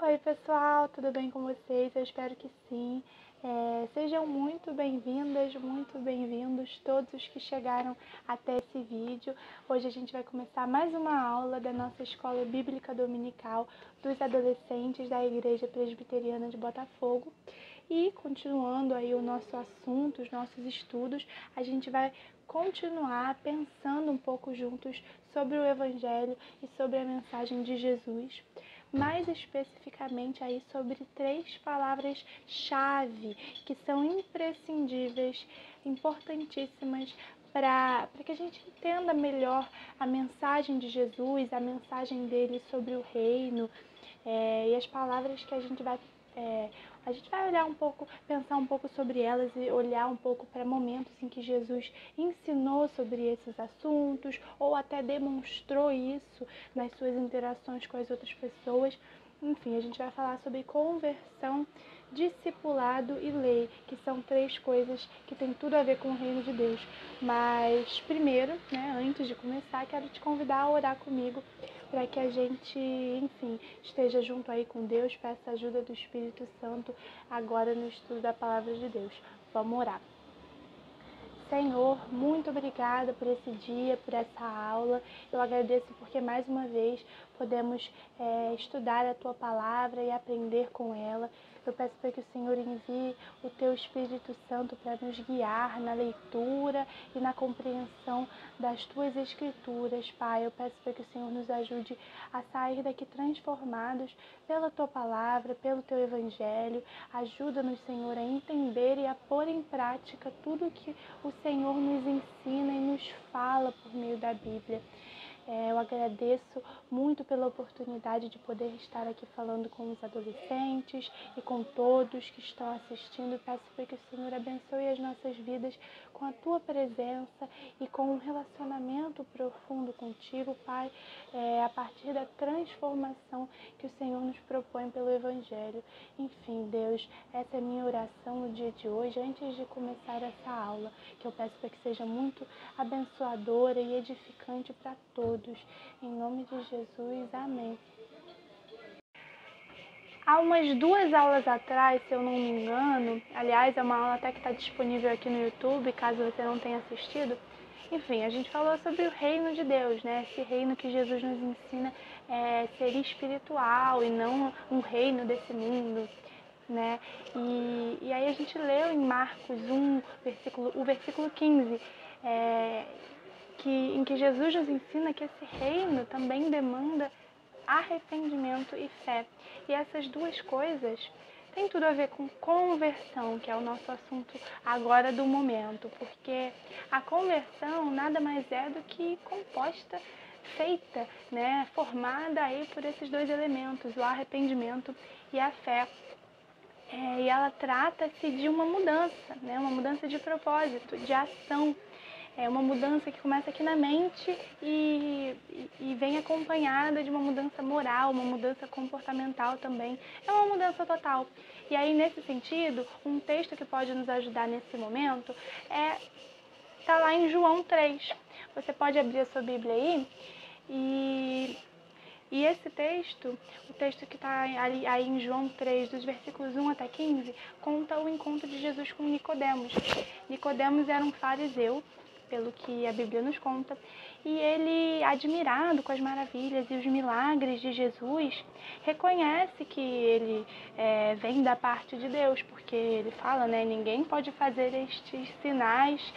Oi pessoal, tudo bem com vocês? Eu espero que sim. Sejam muito bem-vindas, muito bem-vindos todos os que chegaram até esse vídeo. Hoje a gente vai começar mais uma aula da nossa Escola Bíblica Dominical dos adolescentes da Igreja Presbiteriana de Botafogo. E continuando aí o nosso assunto, os nossos estudos, a gente vai continuar pensando um pouco juntos sobre o Evangelho e sobre a mensagem de Jesus. Mais especificamente aí sobre 3 palavras-chave que são imprescindíveis, importantíssimas para que a gente entenda melhor a mensagem de Jesus, a mensagem dele sobre o reino, e as palavras que a gente vai olhar um pouco, pensar um pouco sobre elas e olhar um pouco para momentos em que Jesus ensinou sobre esses assuntos ou até demonstrou isso nas suas interações com as outras pessoas. Enfim, a gente vai falar sobre conversão, discipulado e lei, que são 3 coisas que têm tudo a ver com o reino de Deus. Mas primeiro, antes de começar, quero te convidar a orar comigo para que a gente, enfim, esteja junto aí com Deus, peça a ajuda do Espírito Santo agora no estudo da Palavra de Deus. Vamos orar. Senhor, muito obrigada por esse dia, por essa aula. Eu agradeço porque mais uma vez podemos estudar a Tua Palavra e aprender com ela. Eu peço para que o Senhor envie o Teu Espírito Santo para nos guiar na leitura e na compreensão das Tuas Escrituras, Pai. Eu peço para que o Senhor nos ajude a sair daqui transformados pela Tua Palavra, pelo Teu Evangelho. Ajuda-nos, Senhor, a entender e a pôr em prática tudo que o Senhor nos ensina e nos fala por meio da Bíblia. Eu agradeço muito pela oportunidade de poder estar aqui falando com os adolescentes e com todos que estão assistindo. Peço para que o Senhor abençoe as nossas vidas com a Tua presença e com um relacionamento profundo contigo, Pai, a partir da transformação que o Senhor nos propõe pelo Evangelho. Enfim, Deus, essa é a minha oração no dia de hoje, antes de começar essa aula, que eu peço para que seja muito abençoadora e edificante para todos. Em nome de Jesus, amém. Há umas 2 aulas atrás, se eu não me engano, aliás, é uma aula até que está disponível aqui no YouTube, caso você não tenha assistido. Enfim, a gente falou sobre o reino de Deus, Esse reino que Jesus nos ensina ser espiritual e não um reino desse mundo, E aí a gente leu em Marcos 1, o versículo 15, em que Jesus nos ensina que esse reino também demanda arrependimento e fé. E essas 2 coisas têm tudo a ver com conversão, que é o nosso assunto agora do momento, porque a conversão nada mais é do que feita, formada aí por esses 2 elementos, o arrependimento e a fé. E ela trata-se de uma mudança de propósito, de ação. É uma mudança que começa aqui na mente e vem acompanhada de uma mudança moral, uma mudança comportamental também. É uma mudança total. E aí, nesse sentido, um texto que pode nos ajudar nesse momento está lá em João 3. Você pode abrir a sua Bíblia aí e esse texto, o texto que está aí em João 3, dos versículos 1 até 15, conta o encontro de Jesus com Nicodemos. Nicodemos era um fariseu, pelo que a Bíblia nos conta, e ele, admirado com as maravilhas e os milagres de Jesus, reconhece que ele vem da parte de Deus, porque ele fala, ninguém pode fazer estes sinais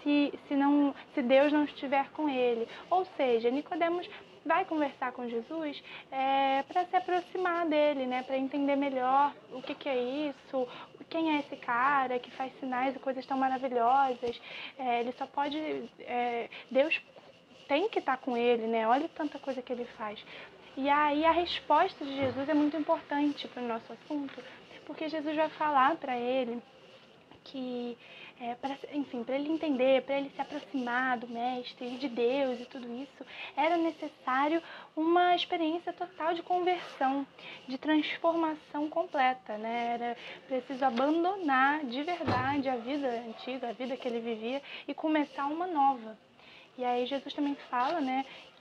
se Deus não estiver com ele. Ou seja, Nicodemos vai conversar com Jesus para se aproximar dele, para entender melhor o que é isso, quem é esse cara que faz sinais e coisas tão maravilhosas. Ele só pode... Deus tem que estar com ele, Olha tanta coisa que ele faz. E aí a resposta de Jesus é muito importante para o nosso assunto, porque Jesus vai falar para ele que, para ele entender, para ele se aproximar do Mestre e de Deus e tudo isso, era necessário uma experiência total de conversão, de transformação completa, Era preciso abandonar de verdade a vida antiga, a vida que ele vivia e começar uma nova. E aí Jesus também fala,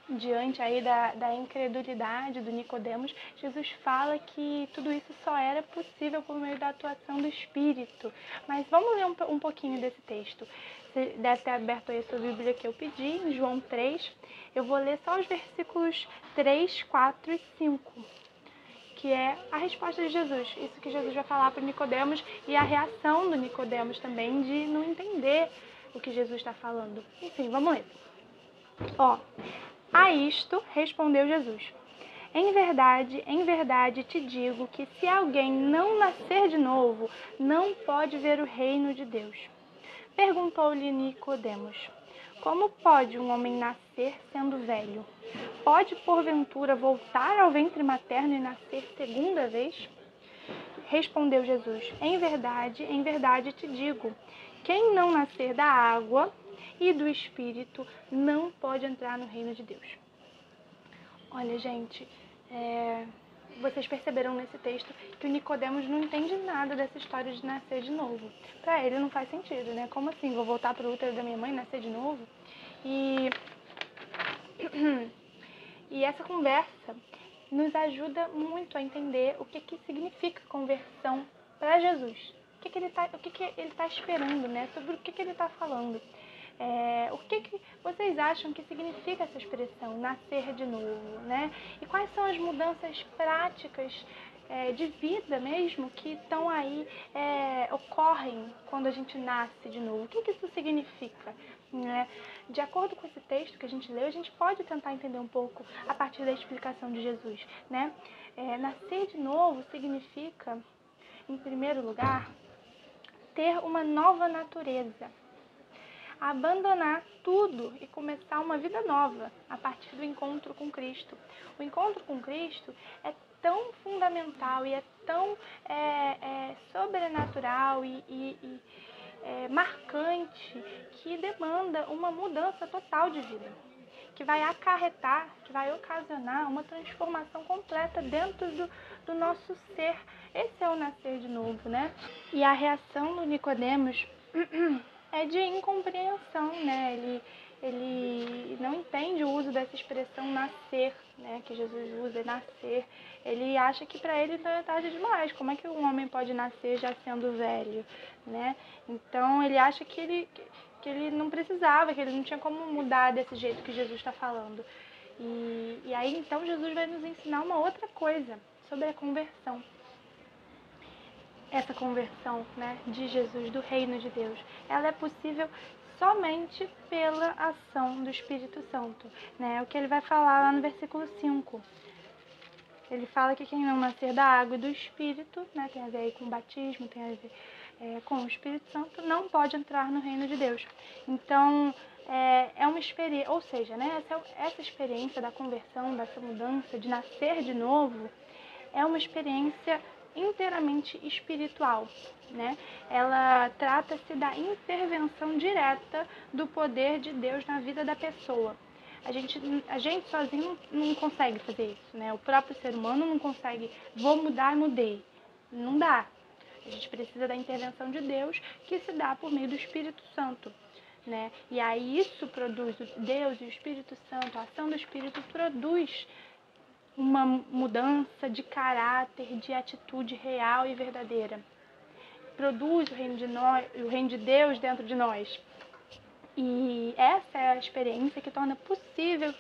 diante aí da incredulidade do Nicodemos, Jesus fala que tudo isso só era possível por meio da atuação do Espírito. Mas vamos ler um pouquinho desse texto. Você deve ter aberto aí a sua Bíblia que eu pedi, em João 3. Eu vou ler só os versículos 3, 4 e 5, que é a resposta de Jesus. Isso que Jesus vai falar para o Nicodemos e a reação do Nicodemos também de não entender o que Jesus está falando. Enfim, vamos ler. A isto respondeu Jesus: em verdade te digo que se alguém não nascer de novo, não pode ver o reino de Deus. Perguntou-lhe Nicodemos: como pode um homem nascer sendo velho? Pode, porventura, voltar ao ventre materno e nascer segunda vez? Respondeu Jesus: em verdade te digo, quem não nascer da água e do Espírito não pode entrar no reino de Deus. Olha, gente, vocês perceberam nesse texto que o Nicodemos não entende nada dessa história de nascer de novo. Para ele não faz sentido, né? Como assim? Vou voltar para o útero da minha mãe e nascer de novo? E essa conversa nos ajuda muito a entender o que significa conversão para Jesus. O que ele está esperando, né? Sobre o que ele está falando. O que vocês acham que significa essa expressão, nascer de novo, né? E quais são as mudanças práticas de vida mesmo que estão aí, ocorrem quando a gente nasce de novo? O que isso significa? Né? De acordo com esse texto que a gente leu, a gente pode tentar entender um pouco a partir da explicação de Jesus, né? Nascer de novo significa, em primeiro lugar, ter uma nova natureza. Abandonar tudo e começar uma vida nova a partir do encontro com Cristo. O encontro com Cristo é tão fundamental e é tão sobrenatural e marcante que demanda uma mudança total de vida, que vai acarretar, que vai ocasionar uma transformação completa dentro do nosso ser. Esse é o nascer de novo, né? E a reação do Nicodemos é de incompreensão, né? Ele não entende o uso dessa expressão nascer, né? Que Jesus usa, nascer. Ele acha que para ele é tarde demais. Como é que um homem pode nascer já sendo velho, né? Então ele acha que ele não precisava, que ele não tinha como mudar desse jeito que Jesus está falando. E aí então Jesus vai nos ensinar uma outra coisa sobre a conversão. Essa conversão, né, de Jesus, do reino de Deus, ela é possível somente pela ação do Espírito Santo, né? O que ele vai falar lá no versículo 5. Ele fala que quem não nascer da água e do Espírito, né, tem a ver aí com o batismo, tem a ver com o Espírito Santo, não pode entrar no reino de Deus. Então, é uma experiência, ou seja, né, essa experiência da conversão, dessa mudança, de nascer de novo, é uma experiência inteiramente espiritual, né? Ela trata-se da intervenção direta do poder de Deus na vida da pessoa. A gente sozinho não consegue fazer isso, né? O próprio ser humano não consegue, vou mudar, mudei. Não dá. A gente precisa da intervenção de Deus, que se dá por meio do Espírito Santo, né? E aí isso produz, Deus e o Espírito Santo, a ação do Espírito produz uma mudança de caráter, de atitude real e verdadeira. Produz o reino de Deus dentro de nós. E essa é a experiência que torna possível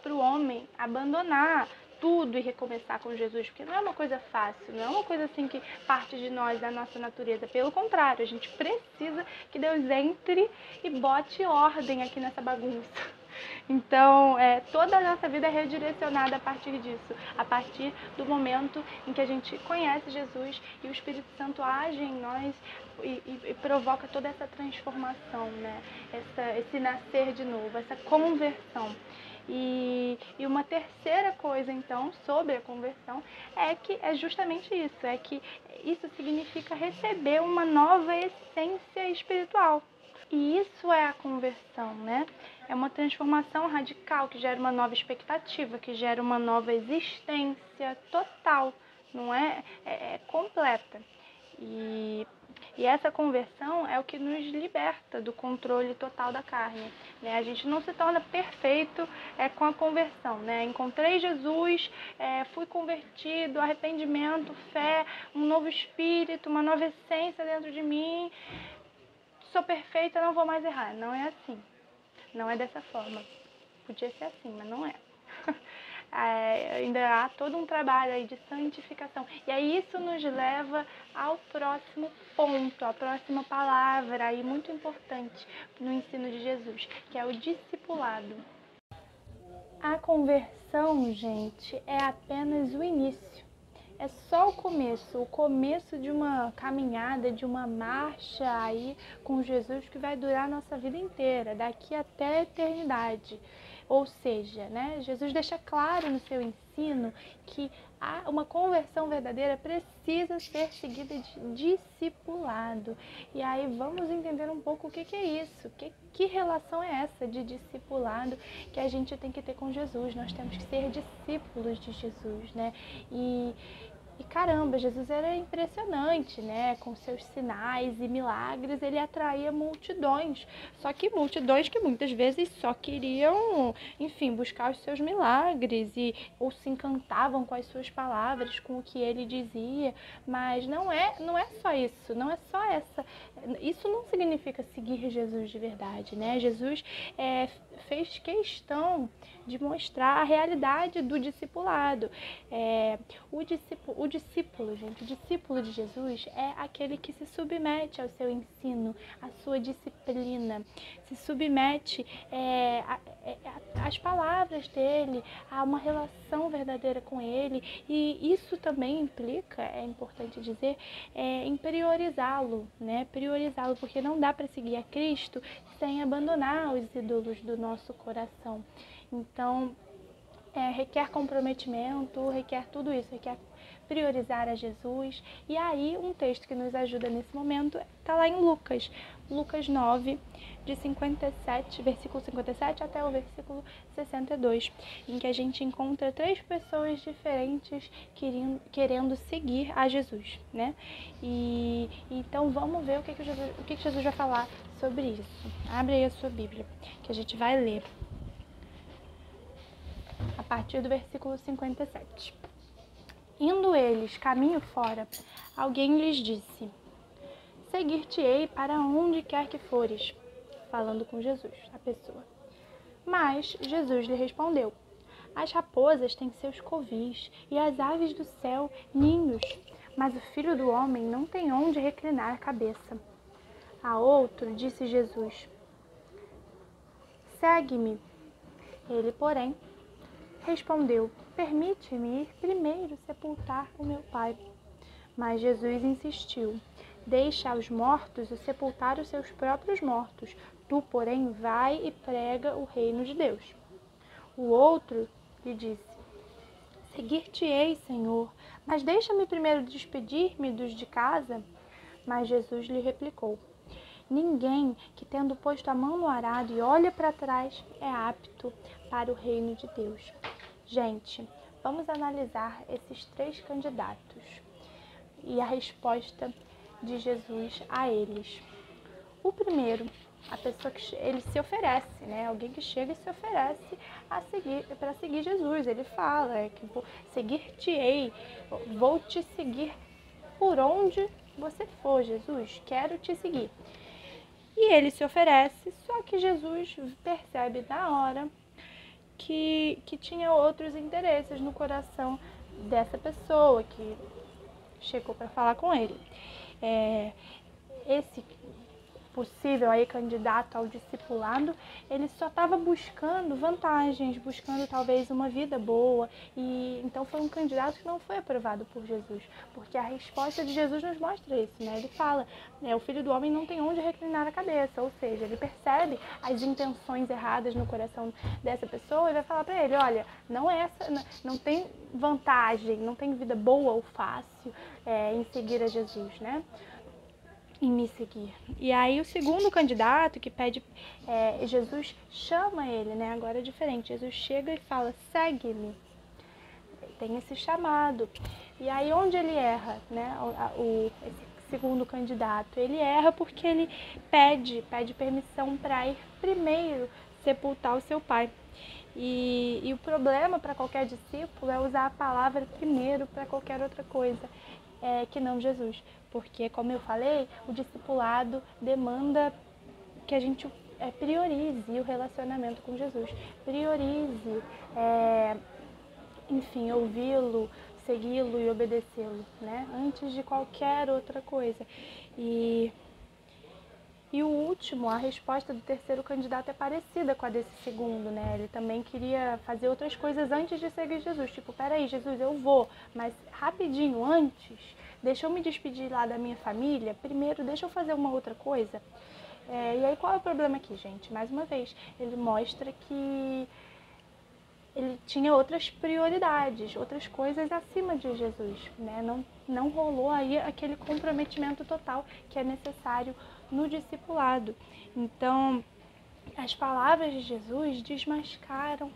para o homem abandonar tudo e recomeçar com Jesus, porque não é uma coisa fácil, não é uma coisa assim que parte de nós, da nossa natureza. Pelo contrário, a gente precisa que Deus entre e bote ordem aqui nessa bagunça. Então, toda a nossa vida é redirecionada a partir disso, a partir do momento em que a gente conhece Jesus e o Espírito Santo age em nós e provoca toda essa transformação, né? Esse nascer de novo, essa conversão. E uma terceira coisa, então, sobre a conversão é justamente isso, é que isso significa receber uma nova essência espiritual. E isso é a conversão, né? É uma transformação radical que gera uma nova expectativa, que gera uma nova existência total, não é? É completa. E E essa conversão é o que nos liberta do controle total da carne, né? A gente não se torna perfeito com a conversão, né? Encontrei Jesus, fui convertido, arrependimento, fé, um novo espírito, uma nova essência dentro de mim. Sou perfeita, não vou mais errar. Não é assim. Não é dessa forma. Podia ser assim, mas não é. Ainda há todo um trabalho aí de santificação. E aí isso nos leva ao próximo ponto, à próxima palavra aí muito importante no ensino de Jesus, que é o discipulado. A conversão, gente, é apenas o início. É só o começo de uma caminhada, de uma marcha aí com Jesus que vai durar a nossa vida inteira, daqui até a eternidade. Ou seja, né, Jesus deixa claro no seu ensino que uma conversão verdadeira precisa ser seguida de discipulado. E aí vamos entender um pouco o que é isso, que relação é essa de discipulado que a gente tem que ter com Jesus. Nós temos que ser discípulos de Jesus, né? E caramba, Jesus era impressionante, né? Com seus sinais e milagres, ele atraía multidões. Só que multidões que muitas vezes só queriam, enfim, buscar os seus milagres ou se encantavam com as suas palavras, com o que ele dizia. Mas não é só isso, não é só essa. Isso não significa seguir Jesus de verdade, né? Jesus fez questão de mostrar a realidade do discipulado. O discípulo de Jesus é aquele que se submete ao seu ensino, à sua disciplina, se submete às palavras dele, a uma relação verdadeira com ele. E isso também implica, é importante dizer, em priorizá-lo, né? Priorizá-lo, porque não dá para seguir a Cristo sem abandonar os ídolos do nosso coração. Então, requer comprometimento, requer tudo isso, requer priorizar a Jesus. E aí, um texto que nos ajuda nesse momento está lá em Lucas 9, versículo 57 até o versículo 62, em que a gente encontra 3 pessoas diferentes querendo seguir a Jesus, né? E então vamos ver o que Jesus vai falar sobre isso. Abre aí a sua Bíblia, que a gente vai ler a partir do versículo 57. Indo eles caminho fora, alguém lhes disse: seguir-te-ei para onde quer que fores. Falando com Jesus, a pessoa. Mas Jesus lhe respondeu: as raposas têm seus covis e as aves do céu ninhos, mas o Filho do Homem não tem onde reclinar a cabeça. A outro disse Jesus: segue-me. Ele, porém, respondeu: permite-me ir primeiro sepultar o meu pai. Mas Jesus insistiu: deixa aos mortos o sepultar os seus próprios mortos. Tu, porém, vai e prega o reino de Deus. O outro lhe disse: seguir-te-ei, Senhor, mas deixa-me primeiro despedir-me dos de casa. Mas Jesus lhe replicou: ninguém que, tendo posto a mão no arado e olha para trás, é apto para o reino de Deus. Gente, vamos analisar esses 3 candidatos e a resposta de Jesus a eles. O primeiro, a pessoa que ele se oferece, né? Alguém que chega e se oferece para seguir Jesus. Ele fala que seguir-te-ei, vou te seguir por onde você for, Jesus, quero te seguir. E ele se oferece, só que Jesus percebe na hora que tinha outros interesses no coração dessa pessoa que chegou para falar com ele. Esse possível aí candidato ao discipulado, ele só estava buscando vantagens, buscando talvez uma vida boa, e então foi um candidato que não foi aprovado por Jesus, porque a resposta de Jesus nos mostra isso, né? Ele fala, o Filho do Homem não tem onde reclinar a cabeça, ou seja, ele percebe as intenções erradas no coração dessa pessoa e vai falar para ele: olha, não tem vantagem, não tem vida boa ou fácil em seguir a Jesus, né? Em me seguir. E aí o segundo candidato que pede, Jesus chama ele, né? Agora é diferente. Jesus chega e fala: segue-me. Tem esse chamado. E aí onde ele erra, né? Esse segundo candidato. Ele erra porque ele pede permissão para ir primeiro sepultar o seu pai. E o problema para qualquer discípulo é usar a palavra primeiro para qualquer outra coisa, que não Jesus. Porque, como eu falei, o discipulado demanda que a gente priorize o relacionamento com Jesus. Priorize, enfim, ouvi-lo, segui-lo e obedecê-lo, né? Antes de qualquer outra coisa. E o último, a resposta do terceiro candidato é parecida com a desse segundo, né? Ele também queria fazer outras coisas antes de seguir Jesus. Tipo, peraí, Jesus, eu vou, mas rapidinho, antes, deixa eu me despedir lá da minha família. Primeiro, deixa eu fazer uma outra coisa. E aí, qual é o problema aqui, gente? Mais uma vez, ele mostra que ele tinha outras prioridades, outras coisas acima de Jesus, né? Não rolou aí aquele comprometimento total que é necessário no discipulado. Então, as palavras de Jesus desmascaram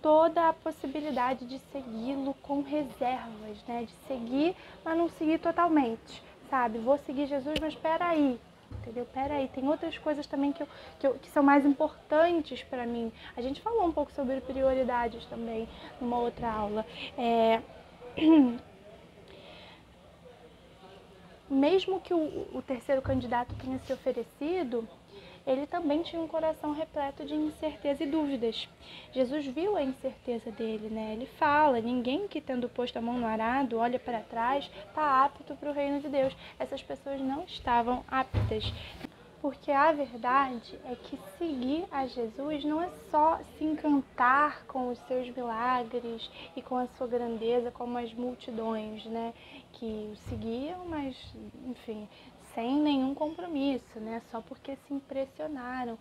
toda a possibilidade de segui-lo com reservas, né? De seguir, mas não seguir totalmente, sabe? Vou seguir Jesus, mas espera aí. Entendeu? Peraí, tem outras coisas também que são mais importantes para mim. A gente falou um pouco sobre prioridades também numa outra aula. Mesmo que o terceiro candidato tenha se oferecido, ele também tinha um coração repleto de incerteza e dúvidas. Jesus viu a incerteza dele, né? Ele fala, ninguém que tendo posto a mão no arado, olha para trás, está apto para o reino de Deus. Essas pessoas não estavam aptas. Porque a verdade é que seguir a Jesus não é só se encantar com os seus milagres e com a sua grandeza, como as multidões, né? Que o seguiam, mas, enfim, sem nenhum compromisso, né? Só porque se impressionaram.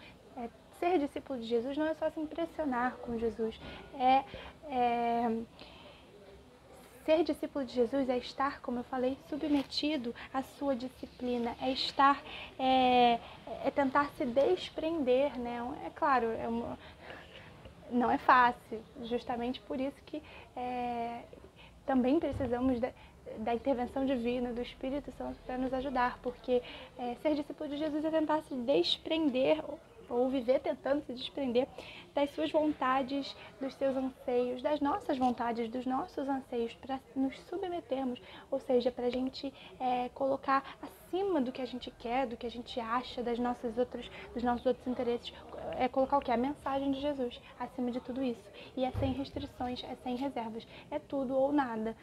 Ser discípulo de Jesus não é só se impressionar com Jesus, ser discípulo de Jesus é estar, como eu falei, submetido à sua disciplina, é tentar se desprender, né? É claro, não é fácil, justamente por isso que também precisamos da intervenção divina, do Espírito Santo para nos ajudar, porque ser discípulo de Jesus é tentar se desprender ou viver tentando se desprender das suas vontades, dos seus anseios, das nossas vontades, dos nossos anseios, para nos submetermos, ou seja, para a gente colocar acima do que a gente quer, do que a gente acha, dos nossos outros interesses, colocar o que? A mensagem de Jesus acima de tudo isso. E é sem restrições, é sem reservas, é tudo ou nada.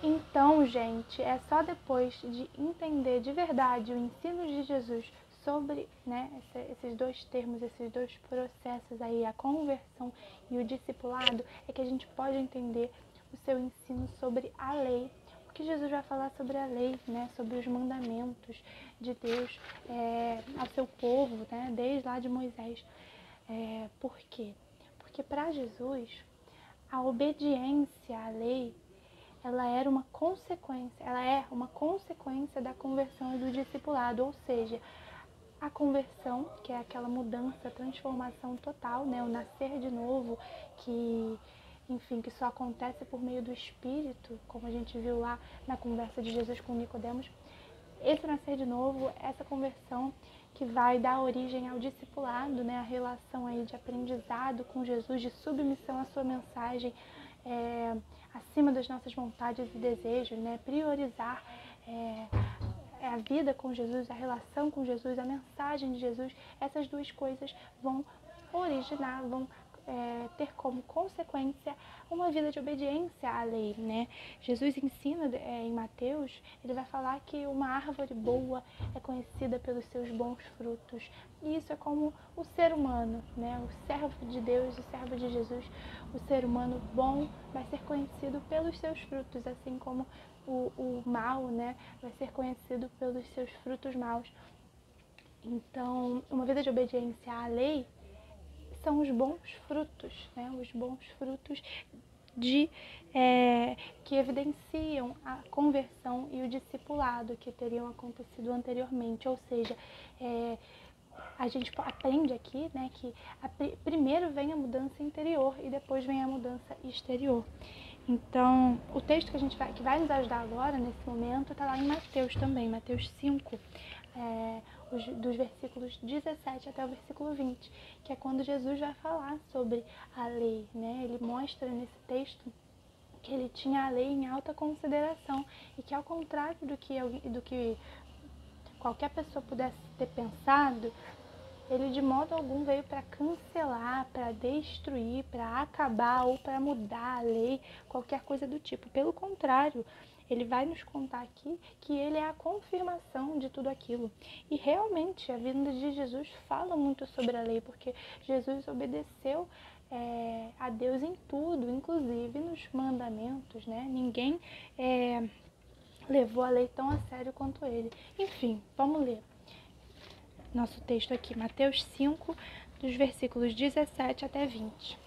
Então, gente, é só depois de entender de verdade o ensino de Jesus sobre, né, esses dois termos, esses dois processos aí, a conversão e o discipulado, é que a gente pode entender o seu ensino sobre a lei. O que Jesus vai falar sobre a lei, né, sobre os mandamentos de Deus ao seu povo, né, desde lá de Moisés. Por quê? Porque para Jesus, a obediência à lei, ela é uma consequência da conversão e do discipulado, ou seja, a conversão, que é aquela mudança, transformação total, né? O nascer de novo, que só acontece por meio do Espírito, como a gente viu lá na conversa de Jesus com Nicodemos. Esse nascer de novo, essa conversão que vai dar origem ao discipulado, né? A relação aí de aprendizado com Jesus, de submissão à sua mensagem, acima das nossas vontades e desejos, né? Priorizar a vida com Jesus, a relação com Jesus, a mensagem de Jesus. Essas duas coisas vão originar, vão ter como consequência uma vida de obediência à lei, né? Jesus ensina em Mateus, ele vai falar que uma árvore boa é conhecida pelos seus bons frutos. E isso é como o ser humano, né? O servo de Deus, o servo de Jesus, o ser humano bom vai ser conhecido pelos seus frutos, assim como o mal, né, vai ser conhecido pelos seus frutos maus. Então, uma vida de obediência à lei são os bons frutos, né? Os bons frutos que evidenciam a conversão e o discipulado que teriam acontecido anteriormente. Ou seja, a gente aprende aqui, né, que primeiro vem a mudança interior e depois vem a mudança exterior. Então, o texto que vai nos ajudar agora, nesse momento, está lá em Mateus também, Mateus 5, dos versículos 17 até o versículo 20, que é quando Jesus vai falar sobre a lei, né? Ele mostra nesse texto que ele tinha a lei em alta consideração e que, ao contrário do que qualquer pessoa pudesse ter pensado, ele de modo algum veio para cancelar, para destruir, para acabar ou para mudar a lei, qualquer coisa do tipo. Pelo contrário, ele vai nos contar aqui que ele é a confirmação de tudo aquilo. E realmente a vinda de Jesus fala muito sobre a lei, porque Jesus obedeceu a Deus em tudo, inclusive nos mandamentos, né? Ninguém levou a lei tão a sério quanto ele. Enfim, vamos ler nosso texto aqui, Mateus 5, dos versículos 17 até 20.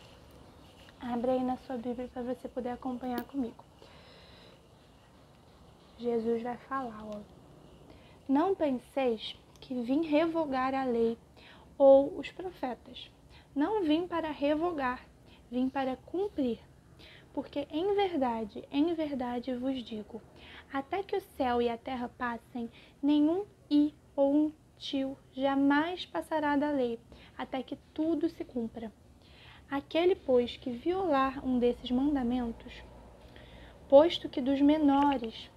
Abre aí na sua Bíblia para você poder acompanhar comigo. Jesus vai falar, ó. Não penseis que vim revogar a lei ou os profetas. Não vim para revogar, vim para cumprir. Porque em verdade vos digo, até que o céu e a terra passem, nenhum i ou um tio jamais passará da lei, até que tudo se cumpra. Aquele, pois, que violar um desses mandamentos, posto que dos menores,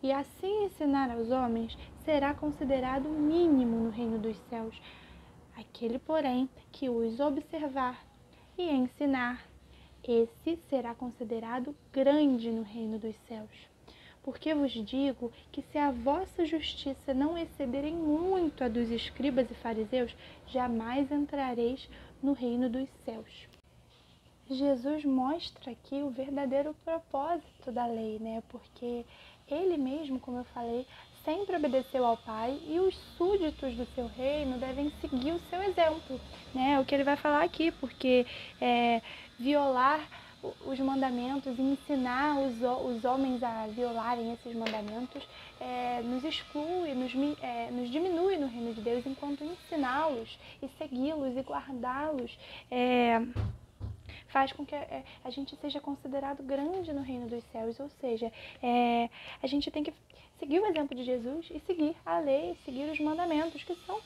e assim ensinar aos homens, será considerado mínimo no reino dos céus. Aquele, porém, que os observar e ensinar, esse será considerado grande no reino dos céus. Porque vos digo que se a vossa justiça não excederem muito a dos escribas e fariseus, jamais entrareis no reino dos céus. Jesus mostra aqui o verdadeiro propósito da lei, né? Porque ele mesmo, como eu falei, sempre obedeceu ao Pai e os súditos do seu reino devem seguir o seu exemplo, né? É o que ele vai falar aqui, porque violar os mandamentos e ensinar os homens a violarem esses mandamentos nos exclui, nos diminui no reino de Deus, enquanto ensiná-los e segui-los e guardá-los faz com que a gente seja considerado grande no reino dos céus. Ou seja, a gente tem que seguir o exemplo de Jesus e seguir a lei, seguir os mandamentos, que são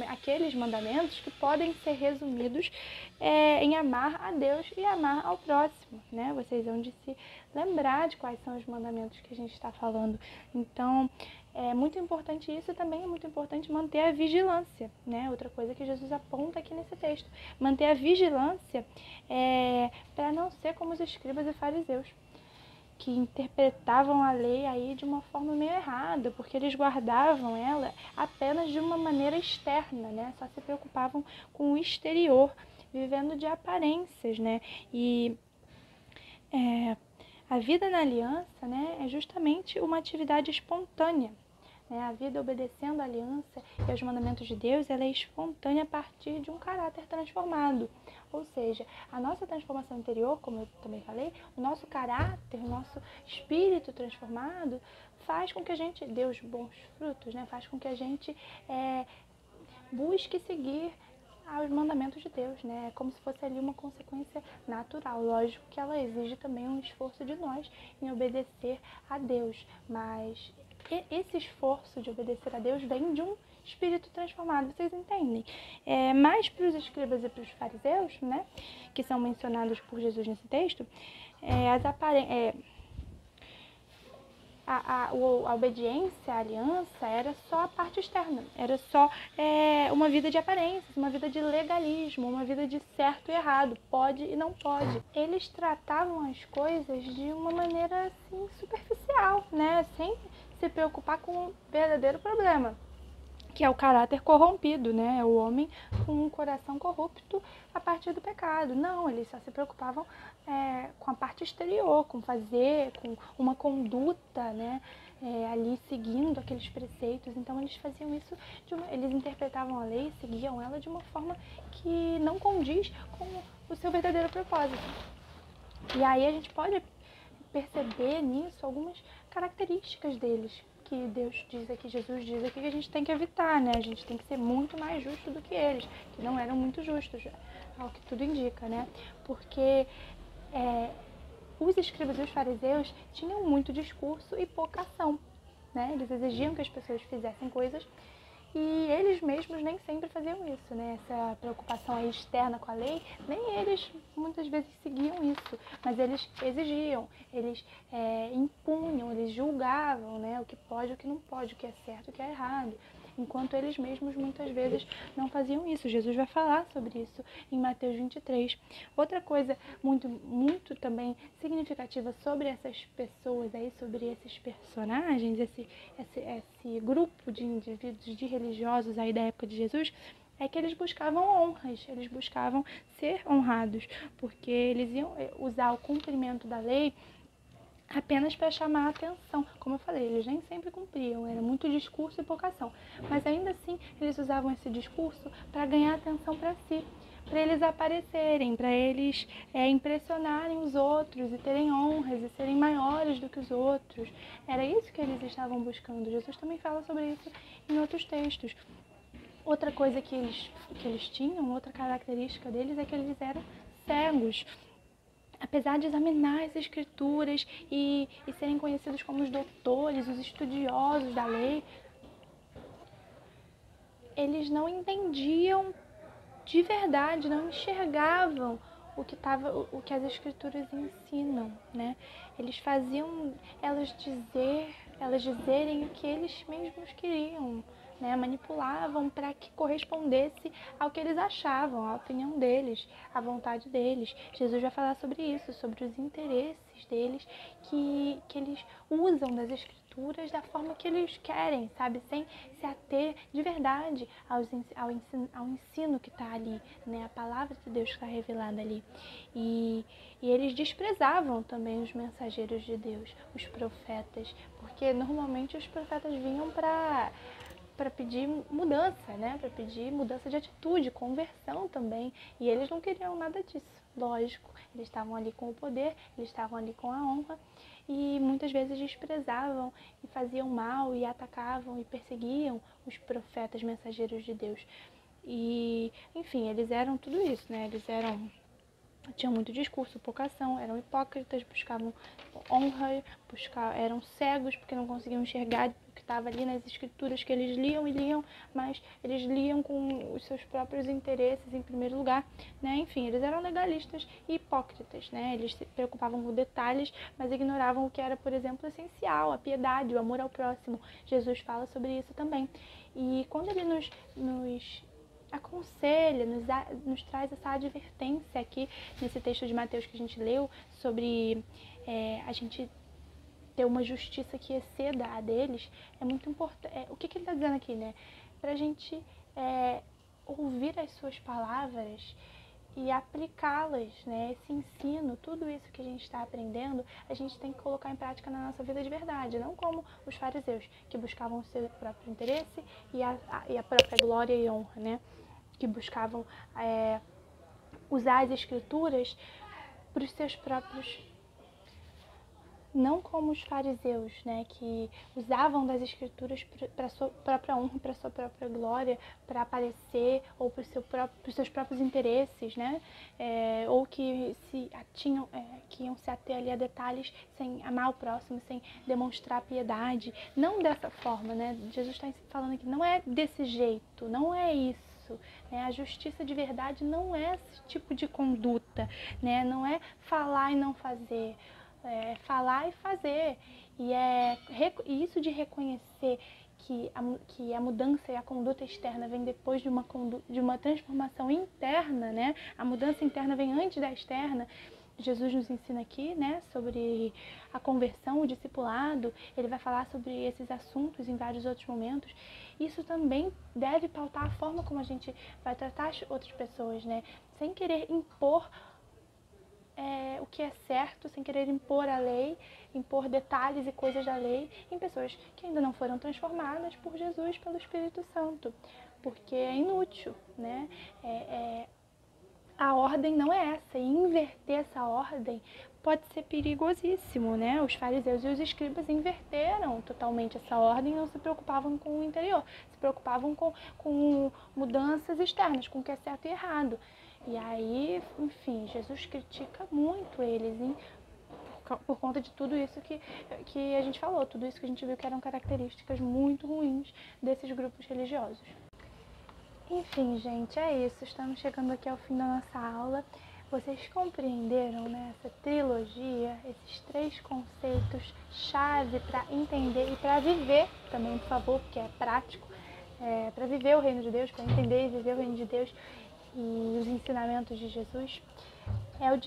aqueles mandamentos que podem ser resumidos em amar a Deus e amar ao próximo, né? Vocês vão de se lembrar de quais são os mandamentos que a gente está falando. Então, é muito importante isso, e também é muito importante manter a vigilância, né? Outra coisa que Jesus aponta aqui nesse texto. Manter a vigilância para não ser como os escribas e fariseus, que interpretavam a lei aí de uma forma meio errada, porque eles guardavam ela apenas de uma maneira externa, né? Só se preocupavam com o exterior, vivendo de aparências, né? E a vida na aliança, né, é justamente uma atividade espontânea. A vida obedecendo a aliança e aos mandamentos de Deus, ela é espontânea a partir de um caráter transformado. Ou seja, a nossa transformação interior, como eu também falei, o nosso caráter, o nosso espírito transformado, faz com que a gente dê os bons frutos, né? Faz com que a gente busque seguir aos mandamentos de Deus, né? É como se fosse ali uma consequência natural. Lógico que ela exige também um esforço de nós em obedecer a Deus, mas esse esforço de obedecer a Deus vem de um espírito transformado, vocês entendem? Mais para os escribas e para os fariseus, né, que são mencionados por Jesus nesse texto, a obediência, a aliança, era só a parte externa, era só uma vida de aparências, uma vida de legalismo, uma vida de certo e errado, pode e não pode. Eles tratavam as coisas de uma maneira assim superficial, né, sem se preocupar com o verdadeiro problema, que é o caráter corrompido, né? O homem com um coração corrupto a partir do pecado. Não, eles só se preocupavam com a parte exterior, com uma conduta, né? Ali seguindo aqueles preceitos. Então eles faziam isso, eles interpretavam a lei, seguiam ela de uma forma que não condiz com o seu verdadeiro propósito. E aí a gente pode perceber nisso algumas características deles, que Deus diz aqui, Jesus diz aqui, que a gente tem que evitar, né? A gente tem que ser muito mais justo do que eles, que não eram muito justos, ao que tudo indica, né? Porque os escribas e os fariseus tinham muito discurso e pouca ação, né? Eles exigiam que as pessoas fizessem coisas e eles mesmos nem sempre faziam isso, né? Essa preocupação aí externa com a lei, nem eles muitas vezes seguiam isso, mas eles exigiam, eles impunham, eles julgavam, né? O que pode, o que não pode, o que é certo, o que é errado. Enquanto eles mesmos muitas vezes não faziam isso. Jesus vai falar sobre isso em Mateus 23. Outra coisa muito também significativa sobre essas pessoas aí, sobre esses personagens, esse grupo de indivíduos, de religiosos aí da época de Jesus, é que eles buscavam honras, eles buscavam ser honrados, porque eles iam usar o cumprimento da lei apenas para chamar a atenção. Como eu falei, eles nem sempre cumpriam, era muito discurso e pouca ação. Mas ainda assim, eles usavam esse discurso para ganhar atenção para si, para eles aparecerem, para eles impressionarem os outros e terem honras e serem maiores do que os outros. Era isso que eles estavam buscando. Jesus também fala sobre isso em outros textos. Outra coisa que eles tinham, outra característica deles é que eles eram cegos. Apesar de examinar as escrituras e serem conhecidos como os doutores, os estudiosos da lei, eles não entendiam de verdade, não enxergavam o que as escrituras ensinam, né? Eles faziam elas dizerem o que eles mesmos queriam, né? Manipulavam para que correspondesse ao que eles achavam, à opinião deles, à vontade deles. Jesus vai falar sobre isso, sobre os interesses deles, que eles usam das escrituras da forma que eles querem, sabe? Sem se ater de verdade ao ensino que está ali, né? A palavra de Deus que está revelada ali. E eles desprezavam também os mensageiros de Deus, os profetas, porque normalmente os profetas vinham para pedir mudança, né? Para pedir mudança de atitude, conversão também. E eles não queriam nada disso, lógico. Eles estavam ali com o poder, eles estavam ali com a honra e muitas vezes desprezavam e faziam mal e atacavam e perseguiam os profetas mensageiros de Deus. E, enfim, eles eram tudo isso, né? Tinham muito discurso, pouca ação, eram hipócritas, buscavam honra, eram cegos porque não conseguiam enxergar o que estava ali nas escrituras que eles liam e liam, mas eles liam com os seus próprios interesses em primeiro lugar, né? Enfim, eles eram legalistas e hipócritas, né? Eles se preocupavam com detalhes, mas ignoravam o que era, por exemplo, essencial, a piedade, o amor ao próximo. Jesus fala sobre isso também. E quando ele nos aconselha, nos traz essa advertência aqui nesse texto de Mateus que a gente leu sobre a gente ter uma justiça que exceda a deles, é muito importante. O que ele está dizendo aqui, né? Para a gente ouvir as suas palavras e aplicá-las, né? Esse ensino, tudo isso que a gente está aprendendo, a gente tem que colocar em prática na nossa vida de verdade, não como os fariseus, que buscavam o seu próprio interesse e a própria glória e honra, né? Que buscavam usar as escrituras para os seus próprios, não como os fariseus, né, que usavam das escrituras para a sua própria honra, para a sua própria glória, para aparecer ou para os seus próprios interesses, né, ou que iam se ater ali a detalhes sem amar o próximo, sem demonstrar piedade. Não dessa forma, né? Jesus está falando aqui, não é desse jeito, não é isso. A justiça de verdade não é esse tipo de conduta, né? Não é falar e não fazer, é falar e fazer. E isso de reconhecer que a mudança e a conduta externa vem depois de uma transformação interna, né? A mudança interna vem antes da externa. Jesus nos ensina aqui, né, sobre a conversão, o discipulado. Ele vai falar sobre esses assuntos em vários outros momentos. Isso também deve pautar a forma como a gente vai tratar as outras pessoas, né? Sem querer impor o que é certo, sem querer impor a lei, impor detalhes e coisas da lei em pessoas que ainda não foram transformadas por Jesus, pelo Espírito Santo. Porque é inútil, né? A ordem não é essa, e inverter essa ordem pode ser perigosíssimo, né? Os fariseus e os escribas inverteram totalmente essa ordem e não se preocupavam com o interior, se preocupavam com mudanças externas, com o que é certo e errado. E aí, enfim, Jesus critica muito eles por por conta de tudo isso que a gente falou, tudo isso que a gente viu que eram características muito ruins desses grupos religiosos. Enfim, gente, é isso. Estamos chegando aqui ao fim da nossa aula. Vocês compreenderam, né, essa trilogia, esses 3 conceitos chave para entender e para viver também, por favor, porque é prático, para viver o reino de Deus, para entender e viver o reino de Deus e os ensinamentos de Jesus.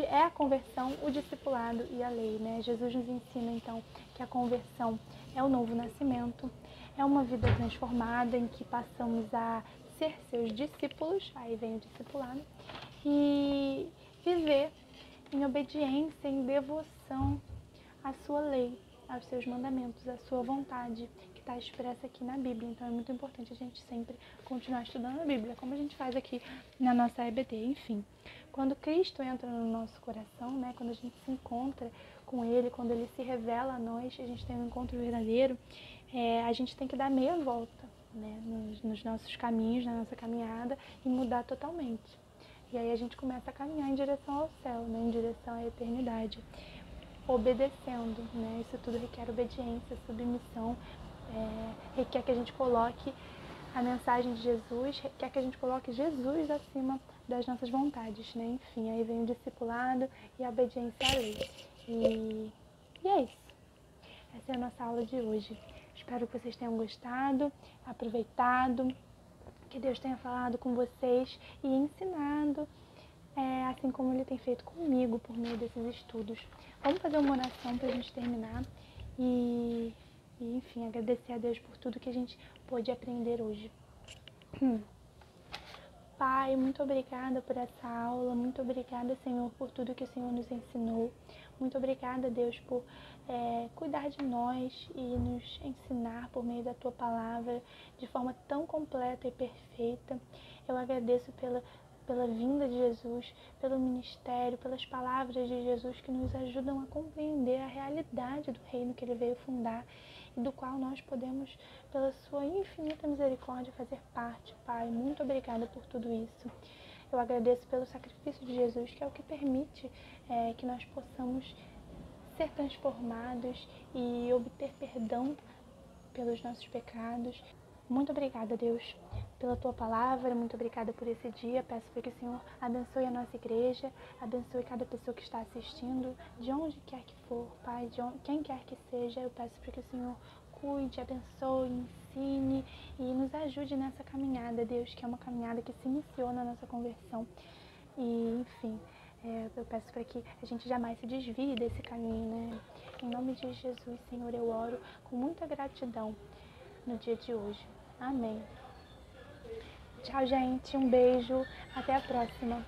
É a conversão, o discipulado e a lei, né? Jesus nos ensina, então, que a conversão é o novo nascimento, é uma vida transformada em que passamos a ser seus discípulos, aí vem o discipulado, e viver em obediência, em devoção à sua lei, aos seus mandamentos, à sua vontade, que está expressa aqui na Bíblia. Então é muito importante a gente sempre continuar estudando a Bíblia, como a gente faz aqui na nossa EBD. Enfim, quando Cristo entra no nosso coração, né, quando a gente se encontra com Ele, quando Ele se revela a nós, a gente tem um encontro verdadeiro, a gente tem que dar meia volta, né, nos nossos caminhos, na nossa caminhada, e mudar totalmente. E aí a gente começa a caminhar em direção ao céu, né, em direção à eternidade, obedecendo, né? Isso tudo requer obediência, submissão, requer que a gente coloque a mensagem de Jesus, requer que a gente coloque Jesus acima das nossas vontades, né? Enfim, aí vem o discipulado e a obediência à lei. E é isso. Essa é a nossa aula de hoje. Espero que vocês tenham gostado, aproveitado, que Deus tenha falado com vocês e ensinado, assim como Ele tem feito comigo por meio desses estudos. Vamos fazer uma oração para a gente terminar e, enfim, agradecer a Deus por tudo que a gente pôde aprender hoje. Pai, muito obrigada por essa aula, muito obrigada, Senhor, por tudo que o Senhor nos ensinou. Muito obrigada, Deus, por cuidar de nós e nos ensinar por meio da Tua Palavra de forma tão completa e perfeita. Eu agradeço pela vinda de Jesus, pelo ministério, pelas palavras de Jesus que nos ajudam a compreender a realidade do reino que Ele veio fundar e do qual nós podemos, pela sua infinita misericórdia, fazer parte. Pai, muito obrigada por tudo isso. Eu agradeço pelo sacrifício de Jesus, que é o que permite que nós possamos ser transformados e obter perdão pelos nossos pecados. Muito obrigada, Deus, pela Tua Palavra, muito obrigada por esse dia. Peço para que o Senhor abençoe a nossa igreja, abençoe cada pessoa que está assistindo, de onde quer que for, Pai, quem quer que seja. Eu peço para que o Senhor cuide, abençoe, ensine e nos ajude nessa caminhada, Deus, que é uma caminhada que se iniciou na nossa conversão. E, enfim, eu peço para que a gente jamais se desvie desse caminho, né? Em nome de Jesus, Senhor, eu oro com muita gratidão no dia de hoje. Amém. Tchau, gente. Um beijo. Até a próxima.